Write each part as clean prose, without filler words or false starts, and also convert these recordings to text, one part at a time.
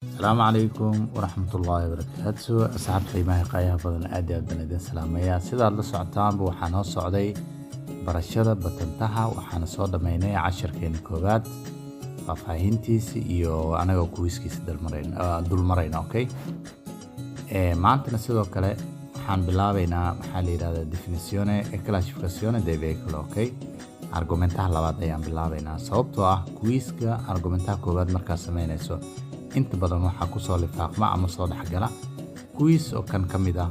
السلام عليكم ورحمة الله وبركاته أصحاب qiimaha qaayaha badan aad iyo aad baan idin salaamayaa sidaad la socotaanba waxaan noo socday barashada batantaha waxaan soo dhameynay casharkeena koowaad faahfaahintiisa iyo anaga kuwiskiisa dulmarayna okay maantana sidoo kale waxaan bilaabaynaa maxaa la yiraahdaa definizione e classificazione dei veicoli okay argumentaha labaad ayaan bilaabaynaa sababtoo ah kuwiska argumentaha koowaad markaa sameynayso inta badan waxaa ku soo lifaaqma ama soo dhaxgala kuwiis oo kan ka mid ah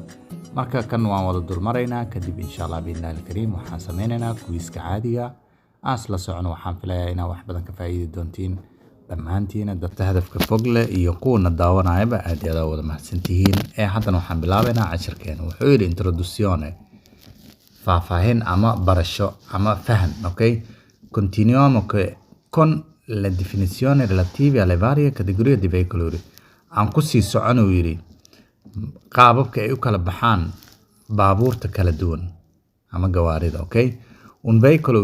marka kan waan wada dulmaraynaa kadib insha Allah billahi kariim waxaan sameynaynaa kuwiiska caadiga asla socon waxaan filayaa inaad wax badan ka faa'iidi doontiin dhammaantiina dadka hadafka fog leh iyo kuwa daawanayaba aad iyo aad wada mahadsantihiin haddana waxaan bilaabaynaa casharkeena wuxuu yiri introduzione faahfaahin ama barasho ama faham okay continuiamo con la definizione relative alle varie categorie di veicoli aan ku sii socono yiri qaababka ay u kala baxaan baabuurta kala duwan ama gawaarida okay un veicolo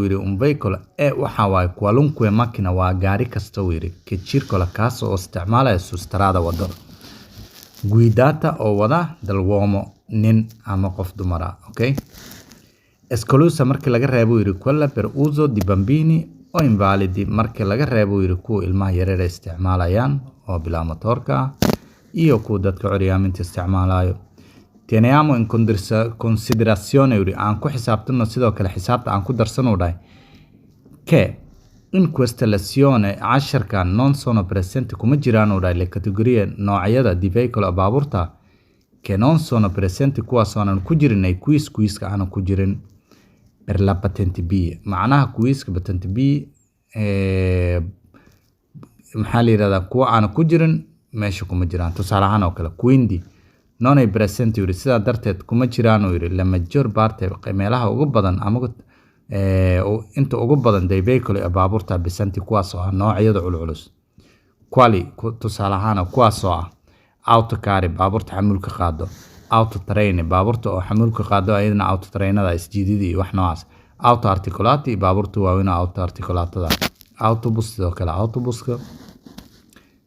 waxa waay qualunque macchina waa gaari kasta yiri que circola kaas oo isticmaalaya su strada wado guidata oo wada dall'uomo nin ama qof dumara okay esclusa markii laga reebo yiri quella per uso di bambini oo invalidi markii laga reebo yiri kuwa ilmaha yaryar isticmaalayaan oo bilaa motorka iyo kuwa dadka curyaaminta isticmaalayo teniamo in considerazione yiri aan ku xisaabtano sidoo kale xisaabta aan ku darsano dhahay che in questa lezione casharka non sono presenti kuma jiraan dhahay le categorie noocyada di veicolo baabuurta che non sono presenti kuwa soonan ku jirin ay kuwiiska aan ku jirin per la patente B macnaha kuwiiska patente B maxaa la yiraahdaa kuwa aan ku jirin meesha kuma jiraan tusaale ahaan oo kale quindi non è presente yiri sida darteed kuma jiraan yiri la major parte meelaha ugu badan ama inta ugu badan dai veicoli baabuurta bisanti kuwaas oo noocyada culculus quali tusaale ahaan kuwaas oo autocar baabuurta xamuulka qaado auto train baabuurta oo xamuulka qaado ayadana auto trainada isjiidida iyo wax noocaas auto articolati baabuurta waaweyn auto articolatada autobus sidoo kale autobuska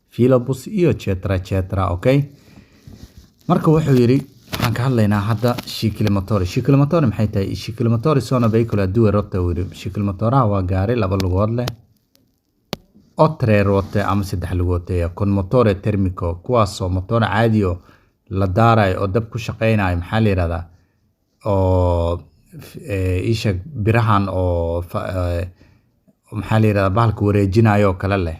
filobus iyo cetra okay marka wuxuu yiri waxaan ka hadlaynaa hadda shikil motor maxay tahay shikil motor sono veicolo a due ruote yiri shikil motoraha waa gaari laba lugood leh oo tre ruote ama saddex lugood con motore termico kuwaas oo motor caadi oo la daaray oo dab ku shaqeynaayo maxaa la yiraahdaa oo isha birahan oo maxaa la yiraahdaa bahalka wareejinayo kala leh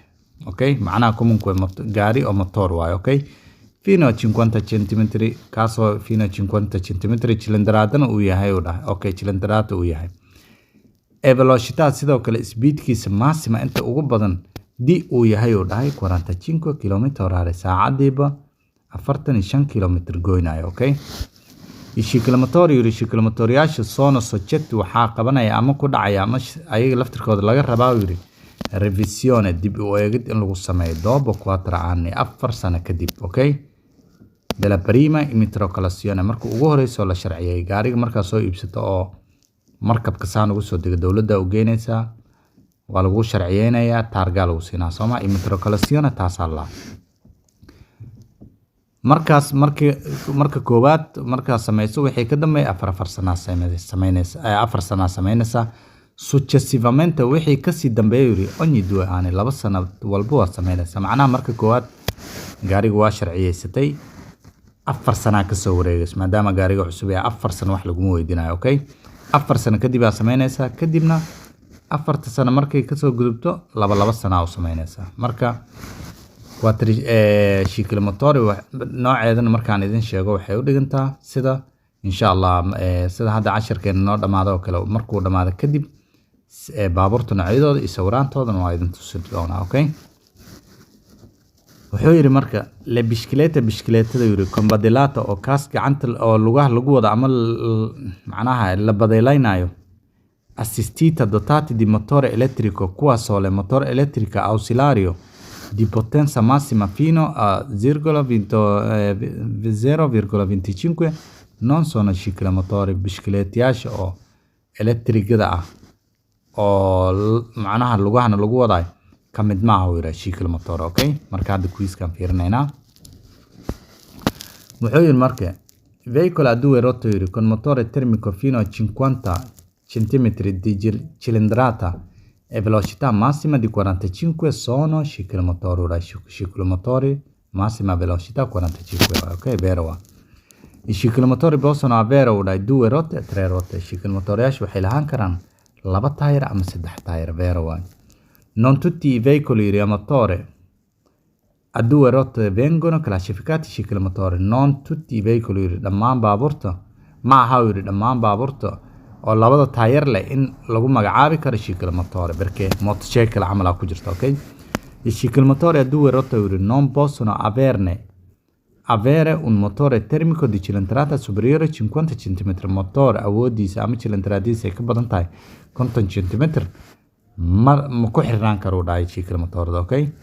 okay macnaha comunque gaari oo motor waayo okay fino 50 cm kaasoo fino 50 cm cilindraadana uu yahay oo dhahay okay cilindraada uu yahay velocità sidoo kale speedkiisa massima inta ugu badan di uu yahay oo dhahay 45 km/h saacadiiba 45 km goynayo okay shikilmotoriyaasha sono soggetti waxaa qabanaya ama ku dhacaya ama ayaga laftirkooda laga rabaa yiri revisione dib u eegid in lagu sameeyo dobo 4 anni 4 sano kadib okay della prima immatricolazione marka ugu horeyso la sharciyay gaariga marka soo iibsato oo markabka saan ugu soo degay dawladda u geynaysa waa lagu sharciyeynaya taarga lagu siinaa Soomaa immatricolazione taasala marka koowaad marka sameeyso wixii ka dambeeyay 4 sano sameynaysa successivamente wixii ka sii dambeeyay ogni 2 aan 2 sano walba waa sameynaysa macnaha marka koowaad gaariga waa sharciyeysatay 4 sano ka soo wareegayso maadaama gaariga cusub yahay 4 sano wax lagu weydiinayo okay 4 sano kadib aad sameynaysa kadibna 4 sano markay ka soo gudubto 2 sano aad sameynaysa marka shikil motor nooceedan markaan idin sheego waxay u dhigantaa sida insha Allah sida hadda casharkeena noo dhamaado oo kale markuu dhamaado kadib baabuurta noocyadooda iyo sawiraantoodan waa idin tusi doonaa okay wuxuu yiri marka la bishkileetada yiri combadilata oo kaas gacanta oo lugaha lagu wada ama macnaha la badeelaynayo assistita dotati di motore elettrico kuwaas oo leh motor elettrica ausiliario di potenza massima fino a 0,25 non sono ciclomotori bishkileetiyaasha oo electricada ah oo macnaha lugahana lagu wadaay kamid maaha uu yiri shikil motor. Okay, marka hadda quiz-kan fiirinaynaa wuxuu yiri marka veicolo a due rotte yiri con motore termico fino a 50 cm di cilindrata e velocità massima di 45 sono ciclomotori, ciclomotori massima velocità 45. Ok, vero. I ciclomotori possono avere due rotte e tre rotte. Ciclomotoriyaashu waxay lahaan karaan laba taayir ama saddex taayir, vero. Non tutti i veicoli a motore a due rotte vengono classificati ciclomotori. Non tutti i veicoli dhammaan baabuurta ma aha yiri dhammaan baabuurta oo labada taayir leh in lagu magacaabi karo ciclomotori perché motocycle camal ku jirto. Okay, i ciclomotori a due rotte yiri non possono avere un motore termico di cilindrata superiore a 50 cm. Motore awoodiisa ama cilindradiisa ka badan tahay 50 cm ma ku xirnaan karo dhaay ciclomotori. Okay,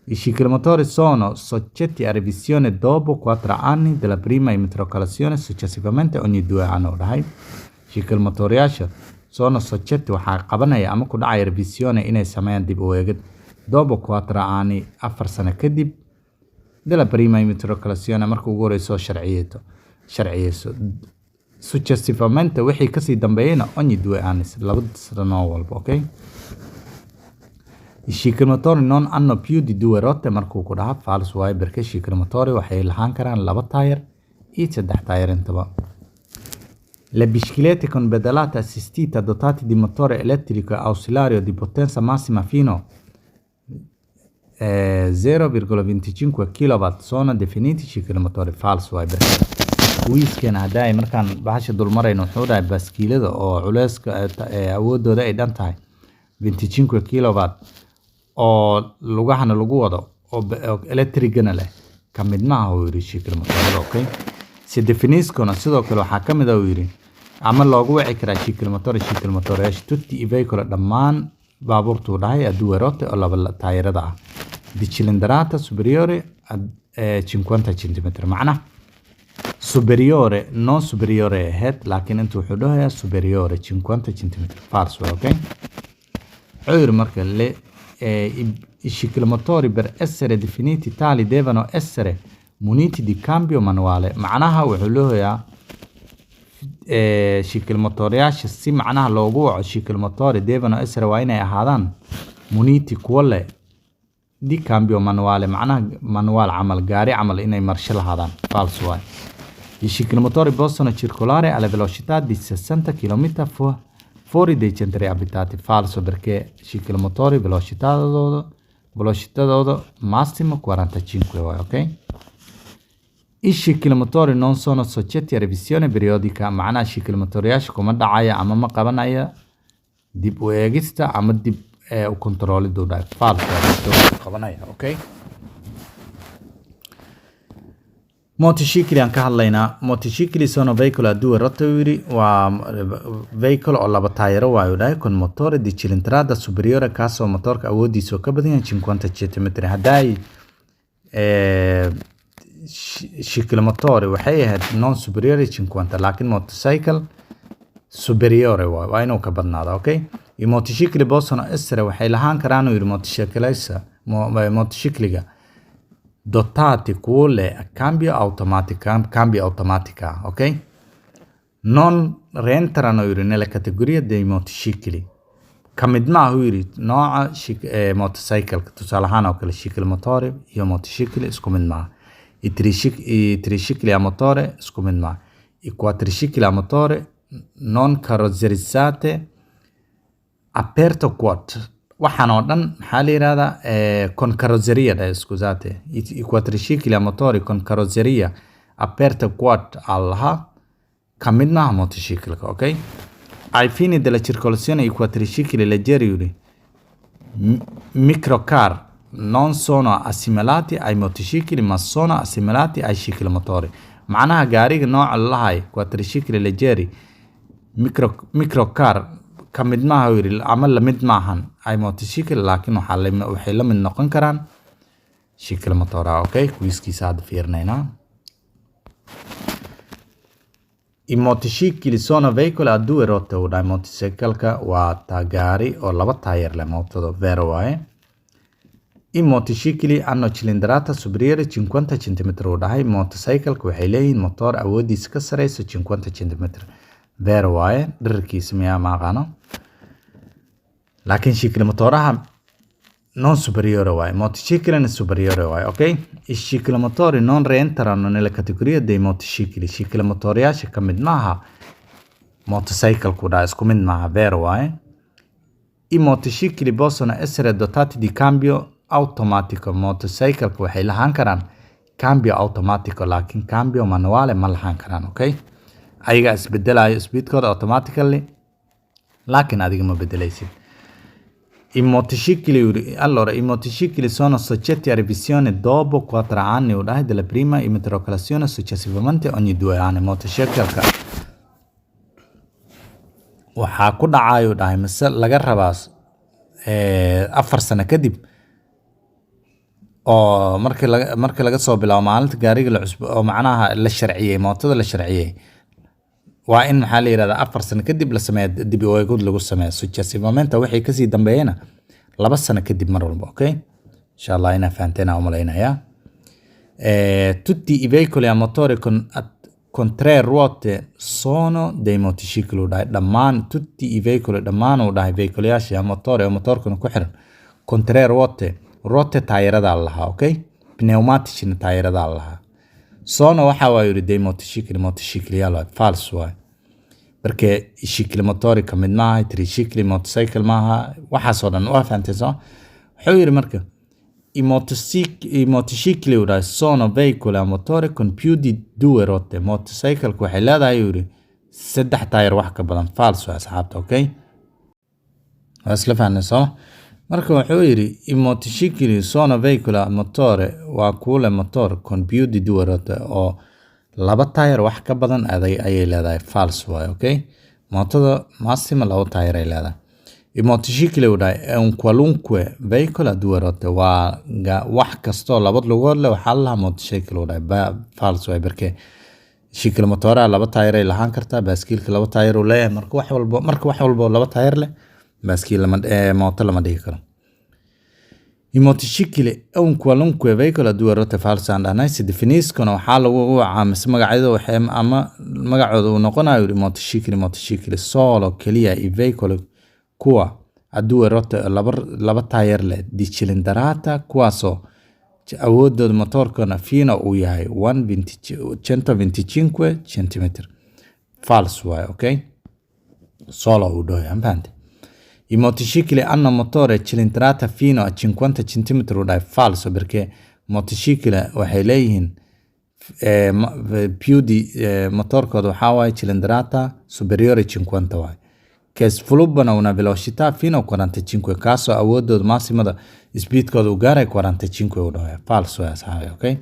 i ciclomotori sono soggetti a revisione dopo 4 anni dalla prima immatricolazione, successivamente ogni 2 anni dhaay. Ciclomotoriyaasha sono soggetti waxaa qabanaya ama ku dhacay revisione inay sameeyaan dib u eegid dopo 4 anni 4 sano kadib dalla prima immatricolazione marka ugu horeyso sharciyeyso successivamente wixii kasii dambeeyayna ogni 2 anni laba sano walba. Okay, i ciclomotori non hanno più di 2 rotte markuu ku dhaha false waaye perché ciclomotori waxay lahaan karaan laba taayir iyo saddex taayir intaba. Le biciclette con pedalate assistite dotate di motore elettrico ausiliario di potenza massima fino a 0,25 kW sono definiti ciclomotori. False waaye perché quiz-kan hadday markaan bahasha dulmarayno wuxuu dhahay baaskiilada oo culeyska awoodooda ay dhan tahay 25 kW oo lugahana lagu wado oo electricana leh kamid maaha uu yiri ciclomotori. Okay, si definiscono sidoo kale waxaa kamid ah uu yiri ama loogu wici karaa ciclomotoriyaasha tutti i veicoli dhammaan baabuurtu dhahay a due rotte oo laba taayirada ah di cilindrata superiore a 50 cm. macnaha superiore non superiore head laakiin intuu wuxuu dhahayaa superiore 50 cm. false. Okay, wuxuu yiri marka i ciclomotori per essere definiti tali devono essere muniti di cambio manuale. macnaha wuxuu leeyahay ciclomotoriyaasha si macnaha loogu waco ciclomotori devono essere waa inay ahaadaan muniti kuwa leh di cambio manuale, macnaha manual camal gaari camal inay marsho lahaadaan. false waaye. I ciclomotori possono circolare alla velocità di 60 km fuori dai centri abitati. Falso perché ciclomotori velocitadooda massimo 45 waaye. Ok, i ciclomotori non sono soggetti a revisione periodica. macnaha ciclomotoriyaasha kuma dhacaya ama ma qabanaya dib u eegista ama dib u kontroolid u dhahay. false qabanaya. Okay, motocicli aan ka hadlaynaa. Motocicli sono veicoli a due rotte yiri waa veicolo oo laba taayiro waayo dhahay con motore di cilindrata superiore kaasoo motorka awoodiisa ka badan yahay 50 cm. hadday ciclomotori waxay ahayd non superiore 50 laakiin motorcycle superiore waa inuu ka badnaado. Okay, i motocicli possono essere waxay lahaan karaan yiri motocicliga dotati kuwo leh cambio automatica. Ok, non rientrano yiri nella categoria dei motocicli. kamid maaha yiri nooca motorcycle tusaale ahaan oo kale ciclomotori iyo motocicli isku mid maaha. I tricicli a motore isku mid maaha. I quadricicli a motore non carrozzerizzate aperto quad waxaan oo dhan maxaa la yiraahdaa con carrozzeria scusate. I quadricicli a motore con carrozzeria aperta quad allaha kamid maaha motocicleka. Ok, ai fini della circolazione i quadricicli leggeri microcar non sono assimilati ai motocicli ma sono assimilati ai ciclomotori. macnaha gaariga nooca lahay quadricicli leggeri microcar kamid maaha yiri ama lamid maahan ay motocicli laakiin waxay la mid noqon karaan ciclomotori. Okay, quiz-kiisa hadda fiirinaynaa. I motocicli sono veicoli a due rotte u dhahay. motocycleka waa gaari oo laba taayir leh mootado. vero waaye. i motocicli hanno cilindrata superiore 50 cm uu dhahay motorcycle-ka waxay leeyihiin motor awoodiisa ka sareyso 50 cm vero waaye dhererkiisa miyaa ma aqaano laakiin cicli motoraha non superiore waaye motociclina superiore waaye okay i cicli motori non rientrano nella categoria dei motocicli cicli motoriyaasha ka mid maaha motorcycle-ku dhahay isku mid maaha vero waaye i motocicli possono essere dotati di cambio automatico motorcycle-ka waxay lahaan karaan cambio automatico laakiin cambio manuale ma lahaan karaan okay ayaga isbedelayo speedkooda automatically laakiin adiga ma bedelaysid i motocicli sono soggetti a revisione dopo 4 anni u dhahay della prima immatricolazione successivamente ogni 2 anni motorcycle-ka waxaa ku dhacayo dhahay mise laga rabaa 4 sano kadib oo markii laga soo bilaabo maalinta gaariga la cusbo oo macnaha la sharciyay mootada la sharciyay waa in maxaa la yiraahdaa 4 sano kadib la sameeyo dib u eegid lagu sameeyo successivamente wixii ka sii dambeeyana 2 sano kadib mar walba okay insha Allah ina fahanteena u maleynaya tutti i veicoli a motore con 3 ruote sono dei motocicli dhammaan tutti i veicoli dhammaan u dhahay veicoliyaasha a motore oo motorkuna ku xiran con 3 ruote taayirada lahaa okay pneumatici taayirada lahaa sono waxa waa yiri dei motocicli yalo false waa marka cicli motori ka mid maaha tricicli motorcycle maaha waxa soo dhan waa fahanteeso wuxuu yiri marka i motocicli ura sono veicoli a motore con più di 2 ruote motorcycle waxay leedahay yiri 3 taayir wax ka badan false waa asxaabta okay asla fahanayso marka wuxuu yiri i motocicli sono veicoli a motore waa kuule motor con più di 2 ruote oo 2 taayir wax ka badan ayay leedahay false waa okay motada massima 2 taayir ay leedahay i motocicli è un qualunque veicolo a 2 ruote waa wax kasto 2 lugood leh waxa la motocicli false waa perché cicli motora 2 taayir ay lahaan kartaa baaskiilka 2 taayir uu leeyahay marka wax walba 2 taayir leh baaskiil moto lama dhigi karo i motocicli è un qualunque veicolo a 2 ruote false and si definiscono waxaa lagu caamis magacyada waxay ama magacooda uu noqonayo motocicli solo kaliya i veicoli kuwa a 2 ruote 2 taayir leh di cilindrata kuwaasoo awoodooda motorkana fino uu yahay 125 cm false way okay solo uu dhahay ambaante i motocicli hanno motore cilindrata fino a 50 cm dai falso perché motocicli waxay leeyihiin più di motorkooda waxa way cilindrata superiore 50 way che sviluppano una velocità fino a 45 caso awoodooda massimada speedkooda u gaaray 45 u dhahay falso asxaabi okay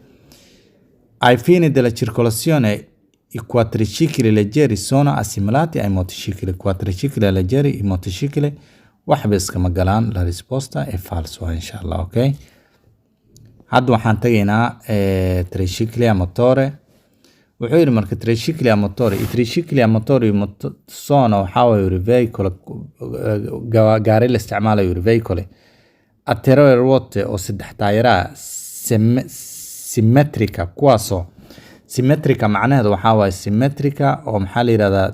ai fini della circolazione i quadricicli leggeri sono assimilati ai motocicli quadricicli leggeri i motocicli waxba iskama galaan la risposta è falso insha Allah okay hadda waxaan tagaynaa tricicli a motore wuxuu yiri marka tricicli a motore i tricicli a motore sono waxa way veicolo gaari la isticmaalayo veicoli a 3 ruote oo 3 taayira simmetrica kuwaasoo symmetrica macnaheedu waxa way symmetrica oo maxaa la yiraahdaa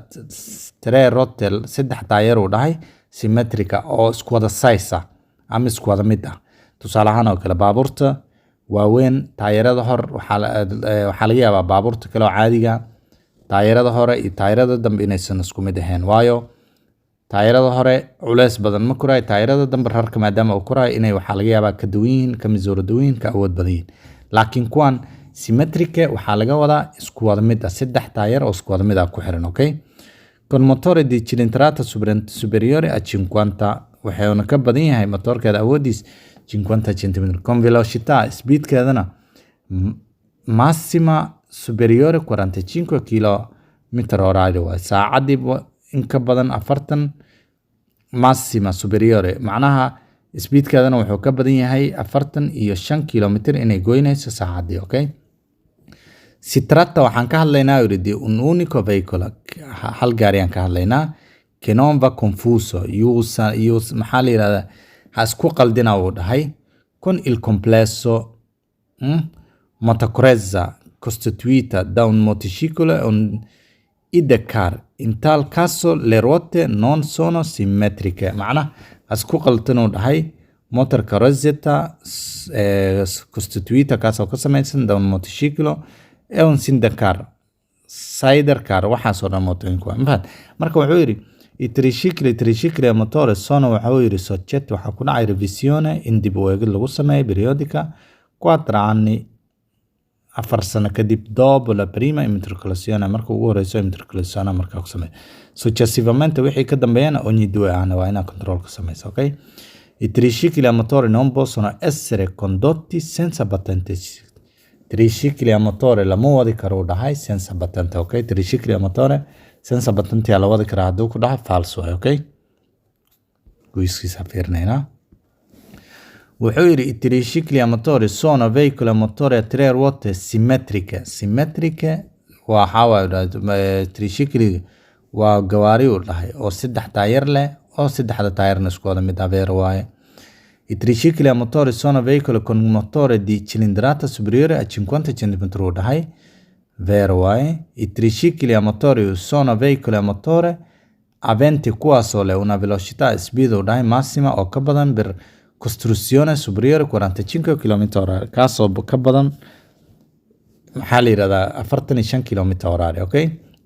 3 ruote 3 taayir u dhahay symmetrica oo isku wada size ama isku wada mid ah tusaale ahaan oo kale baabuurta waaweyn taayirada hor waxa laga yaabaa baabuurta kale oo caadiga taayirada hore iyo taayirada dambe inaysan isku mid ahayn waayo taayirada hore culeys badan ma koray taayirada dambe rarka maadaama uu koray inay waxa laga yaabaa ka duwan ka miisuro duwan ka awood badan laakiin kuwan symmetrica waxa laga wadaa isku wada mid ah 3 taayir oo isku wada mid ah ku xiran okay con motore di cilindrata superiore a 50 waxayna ka badan yahay motorkeeda awoodiis 50 cm con velocità speedkeedana massima superiore 45 km/h waa saacadii in ka badan 40 massima superiore macnaha speedkeedana wuxuu ka badan yahay 45 km inay goynayso saacadii okay si tratta waxaan ka hadlaynaa yiri un unico veicolo hal gaari aan ka hadlaynaa che non va confuso maxaa la yiraahdaa ha isku qaldina uu dhahay con il complesso motocorezza costituita da un motociclo e un sidecar. In tal caso le ruote non sono simmetriche. معناه اسكو قلتنو dhahay motor carrozzetta costituita kaasoo ka samaysan da un motociclo e un sidecar waxaasoo dhan mootooyinku waa mafahad marka wuxuu yidhi i tricicli e motore sono wuxuu yidhi soggetti waxaa ku dhacay revisione in dib u eegid lagu sameeyo periodica 4 anni 4 sano kadib dopo la prima immatricolazione marka ugu horeyso immatricolazione markaa ku sameeyo successivamente wixii ka dambeeyana ogni 2 anni waa inaad control ka samayso okay. I tricicli a motore non possono essere condotti senza battente. Tricicli a motore lama wadi karo dhahay senza battente, ok? Tricicli a motore senza battente la wadi karo hadduu ku dhahay falso, ok? Guiskiisa fiirnayna. Wuxuu yidhi i tricicli a motore sono veicoli a motore a 3 ruote simmetriche. Simmetriche waa xawaa tricicli waa gawaari u dhahay oo 3 taayir leh o 3 taayirna isku wada mid vero waaye. I tricicli a motore sono veicoli con un motore di cilindrata superiore a 50 cm dhahay vero waaye. I tricicli a motore sono veicoli a motore aventi kuwaasoo leh una velocità speed dhahay massima oo ka badan per costruzione superiore 45 km/h kaasoo ka badan maxaa la yidhahdaa 45 km/h, ok?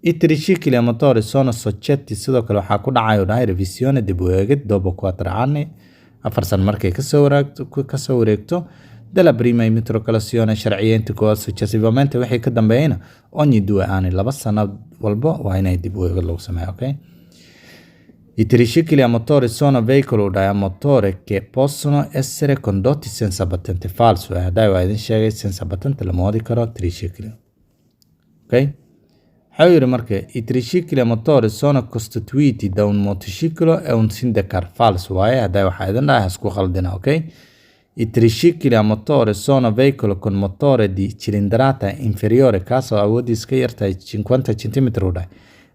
I tricicli a motore sono soggetti sidoo kale waxaa ku dhacayo dhahay revisione dib u eegid dopo 4 anni 4 sano markay kasoo wareegto della prima immatricolazione sharciyeynta koowaad successivamente wixii ka dambeeyana ogni 2 anni 2 sano walbo waa inay dib u eegid lagu sameeyo, ok? I tricicli a motore sono veicoli a motore che possono essere condotti senza battente falso hadday waa idin sheegay senza battente lama wadi karo tricicli, ok? Wuxuu yidhi marka i tricicli a motore sono costituiti da un motociclo e un sidecar falso waaye hadday waxaa idin dhahay isku qaldina, ok? I tricicli a motore sono veicoli con motore di cilindrata inferiore kaasoo awoodiis ka yartahay 50 cm dhahay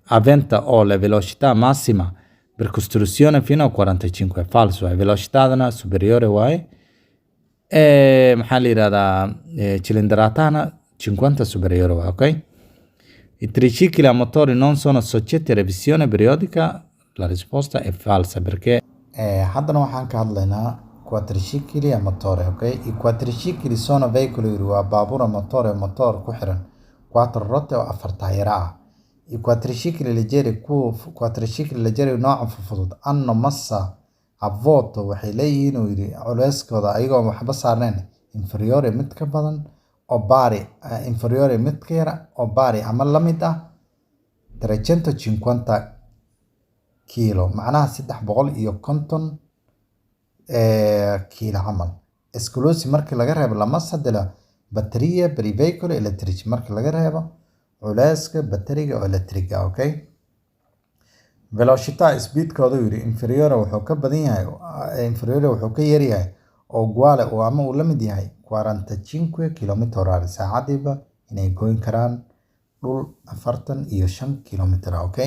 aventa o la velocità massima per costruzione fino a 45 falso waaye velocitadana superiore waaye e maxaa la yidhahdaa cilindratana 50 superiore waaye, ok? I tricicli a motore non sono soggetti a revisione periodica? La risposta è falsa perché haddana waxaan ka hadlaynaa quadricicli a motore, ok? I quadricicli sono veicoli waa baabuur a motore ku xiran 4 rote oo 4 taayira ah. I quadricicli leggeri nooca fudud hanno massa a vuoto waxay leeyihiin uu yidhi culeyskooda ayagoo waxba saarnayn inferiore mid ka badan oo bari inferiore mid ka yar oo bari ama la mid ah 350 kilo macnaha 350 kilo camal esclusi markii laga reebo la massa della batteria per i veicoli elettrici markii laga reebo culeyska batteriga oo electriga, ok? Velocità speedkooda uu yidhi inferiore wuxuu ka badan yahay inferiore wuxuu ka yar yahay oo uguale oo ama uu la mid yahay 45 km/h saacadiiba inay goyn karaan dhul 45 km, ok?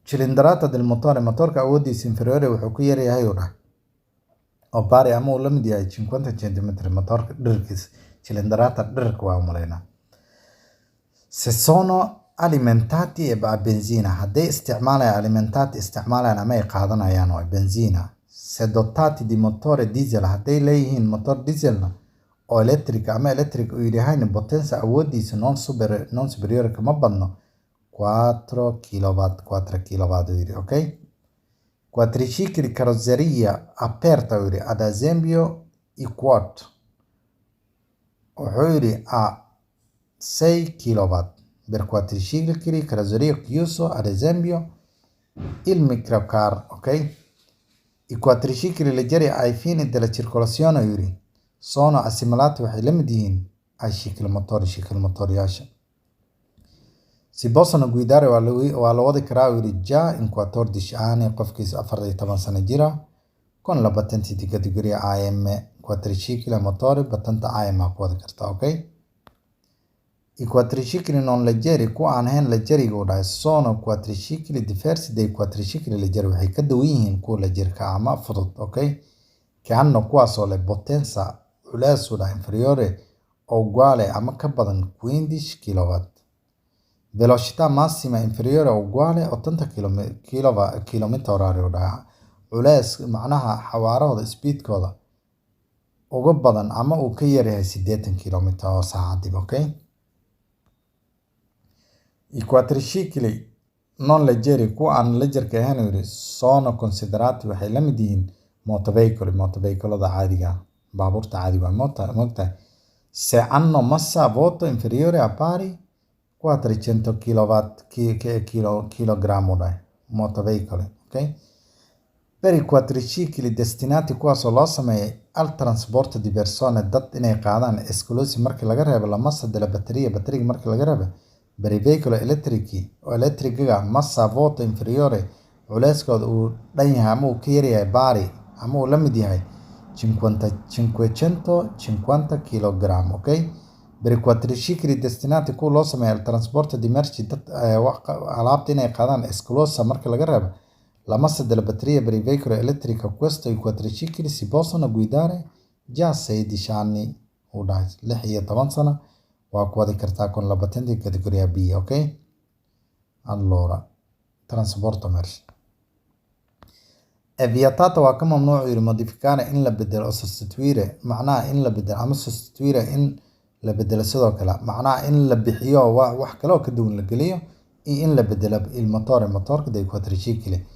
Cilindrata del motore motorka awoodiisa inferiore wuxuu ka yar yahay oo bari ama uu la mid yahay 50 cm motorka dhererkiisa cilindrata dhererka waa umaleynaa. Se sono alimentati a benzina hadday isticmaalayaan ama ay qaadanayaan oo benzina. Se dotati di motore diesel hadday leeyihiin motor dieselna oo electric ama electric uu yidhahayna potenza awoodiisa non superiore kama badno 4 kW uu yidhi, ok? Quadricicli carrozzeria aperta uu yidhi ad esempio i quad wuxuu yidhi a 6 kW per quadricicli carrozzeria chiuso ad esempio il microcar, ok? I quadricicli leggeri ai fini della circolazione yuri sono assimilati waxay la mid yihiin ai ciclomotoriyaasha. Si possono guidare waa la wadi karaa yuri già in 14 anni qofkiis 14 sano jira con la patente di categoria AM quadricicli a motore patente AM ku wadi kartaa, ok? I quadricicli non leggeri kuwa aan ahayn leggeriga u dhahay sono quadricicli diversi dai quadricicli leggeri waxay ka duwan yihiin kuwa leggerka ama fudud, ok? che hanno quasi le potenza culesura inferiore o uguale a ka badan 15 kW. Velocità massima inferiore o uguale 80 km/h u dhaca. Culeys macnaha xawaarahooda speedkooda uga badan ama uu ka yaryahay 80 km saacadiiba, okay? I quadricicli non leggeri kuwa aan legerka ahayn yiri sono considerati waxay la mid yihiin motoveicolada caadiga baabuurta caadiga moogtahay se hanno massa a vuoto inferiore a pari 400 kg dai motoveicoli, ok? Per i quadricicli destinati kuwaasoo loo sameeyay al trasporto di persone dad inay qaadaan esclusi markii laga reebo la massa della batteriga markii laga reebo per i veicoli elettrica massa a vuoto inferiore culeyskooda uu dhan yahay ama uu ka yaryahay bari ama uu la mid yahay 550 kg, ok? Per i quadricicli destinati kuwa loo sameeyay al trasporto di merci dad alaabta inay qaadaan esclusa markii laga reebo la massa della batteria per i veicoli elettrici questo i quadricicli si possono guidare già a 16 anni u dhahay 16 sano waa ku wadi kartaa con la patente di categoria B, ok? Allora trasporto merci è vietato waa ka mamnuuc yiri modificare in la bedelo o sostituire macnaha in la bedelo ama sostituire in la bedelo sidoo kale macnaha in la bixiyo wax kale oo ka duwan la geliyo iyo in la bedelo il motorka dei quadricicli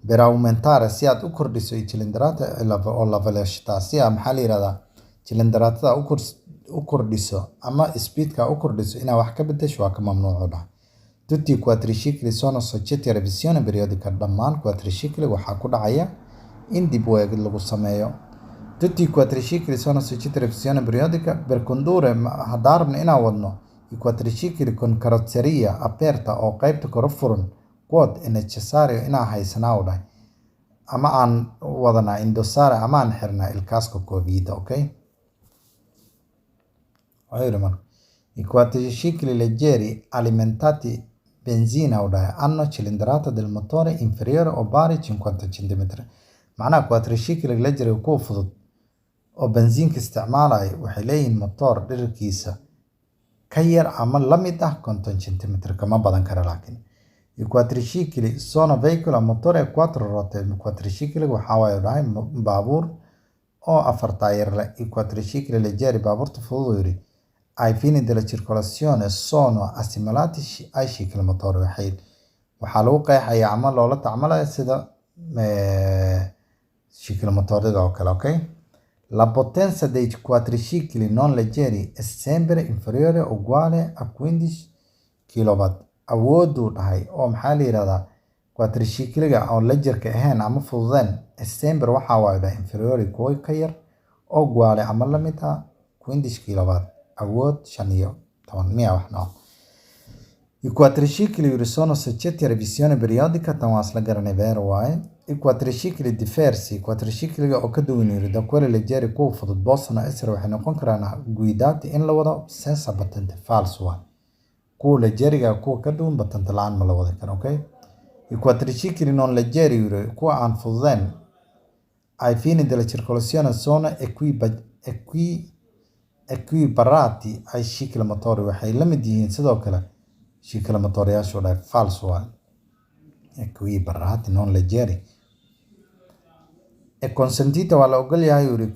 per aumentare si aad u kordhiso i cilindrata o la velocità si aad maxaa la yirahdaa cilindratada u kordhiso ama speedka u kordhiso inaa wax ka bedesho waa ka mamnuuc u dhahay tutti i quadricicli sono soggetti a revisione periodica dhammaan quadricicli waxaa ku dhacaya in dib u eegid lagu sameeyo tutti i quadricicli sono soggetti a revisione periodica per condurre haddaan rabno inaan wadno i quadricicli con carrozzeria aperta oo qaybta kore furan quod è necessario inaan haysanaa u dhahay ama aan wadanaa indossare ama aan xirnaa il casco covid, ok? I quadricicli leggeri alimentati benzina u dhahay hanno cilindrata del motore inferiore o pari 50 cm. macnaha quadricicli leggeri kuwa fudud oo benziinka isticmaalaya waxay leeyihiin motor dhererkiisa ka yar ama la mid ah 50 cm kama badan kara laakiin i quadricicli sono veicoli a motore a 4 ruote il quadricicli waxaa waaye dhahay baabuur oo 4 taayir leh i quadricicli leggeri baabuurta fudud yiri ai fini della circolazione sono assimilati ai ciclomotori waxaa lagu qeexayaa ama loola tacmalaya sida ciclomotorida oo kale, ok? La potenza dei quadricicli non leggeri è sempre inferiore o uguale a 15 kW. awooduu dhahay oo maxaa la yirahdaa quadricicliga oo legerka ahayn ama fududeen sempre waxaa waaye dhahay inferiore kuwa ka yar oo uguale ama la mid ah 15 kW awood 15 miya wax nooc i quadricicli sono soggetti a revisione periodica tan waa isla garanay beer waaye i quadricicli diversi quadricicliga oo ka duwan yiri da quelli leggeri kuwa fudud possono essere waxay noqon karaan guidati in la wado senza patente false waaye kuwa leggeriga kuwa ka duwan patente la-aan ma la wadi karo, ok? I quadricicli non leggeri yiri kuwa aan fududeen ai fini della circolazione sono equiparati ai ciclomotori waxay la mid yihiin sidoo kale ciclomotoriyaashu dhahay false waaye equiparati non leggeri è consentito waa la ogol yahay yiri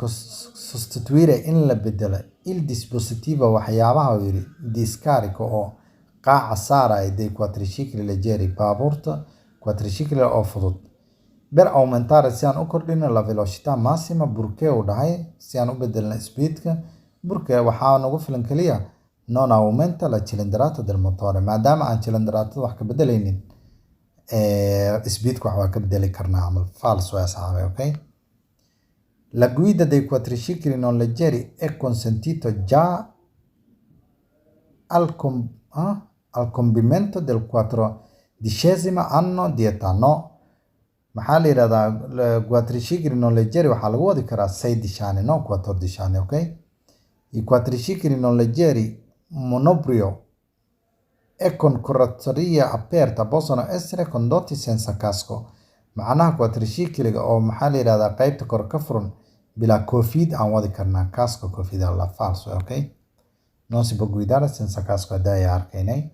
sostituire in la bedelo il dispositivo waxyaabaha yiri di scarico oo qaaca saaraya dei quadricicli leggeri baabuurta quadricicli oo fudud per aumentare si aan u kordhino la velocità massima burke u dhahay si aan u bedelna speedka burke waxaa nagu filan kaliya non aumenta la cilindrata del motore maadaama aan cilindratada wax ka bedelaynin speedka wax waa ka bedeli karnaa camal false waa saxaabay, ok? La guida dei quadricicli non leggeri è consentito già al compimento del 14° anno di età, no? maxaa la yirahdaa quadricicli non leggeri waxaa lagu wadi karaa 16 anni no 14 anni, ok? I quadricicli non leggeri monobrio e con carrozzeria aperta possono essere condotti senza casco macnaha quadricycle-ga oo maxaa la yiraahdaa qaybta kor ka furan bilaa koofiyad aan wadi karnaa casco koofiyad la falso, okay? Non si può guidare senza casco, hadda arkaynay.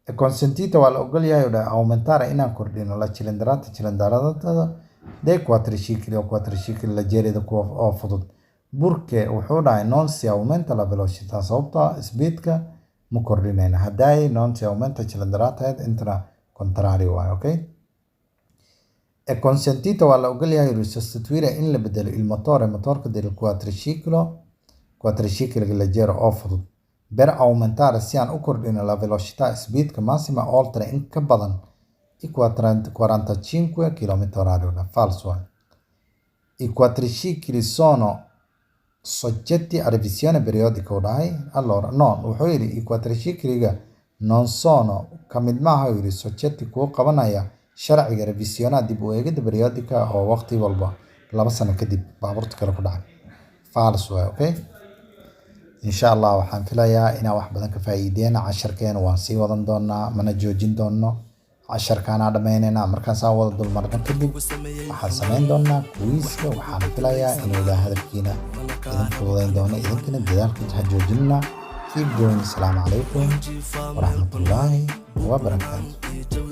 E consentito waa la ogol yahay aumentare inaan kordhino la cilindrada dei quadricicli o quadricicli leggeri kuwa oo fudud. Burke wuxuu dhahay non si aumenta la velocità sababta speedka ma kordhinayna. Hadday non si aumenta cilindrada intra contrario waa, okay? È consentito waa la ogol yahay sostituire in la bedelo il motorka del quadriciclo leggero oo fudud per aumentare si aan u kordhino la velocità speedka massima oltre in ka badan i 45 km/h. Falso. I quadricicli sono soggetti a revisione periodica u dhahay. Allora no, wuxuu yiri i quadricicliga non sono kamid maaha yiri soggetti kuwa qabanaya sharciga revisiona dib u eegida periodica oo waqti walba 2 sano kadib baabuurta kale ku dhacay. Falso, okay? insha Allah waxaan filayaa inaan wax badan ka faa'iideen. casharkeena waan sii wadan doonaa, mana joojin doono. casharkaana dhamaynayna markaas aan wada dulmarna kadib waxaan samayn doonaa quiz-ka. waxaan filayaa inuu ilaa hadalkiina idin fududayn doono, idinkana dadaalka ha joojinna. keep going. Assalamu alaikum warahmatullahi wabarakatuh.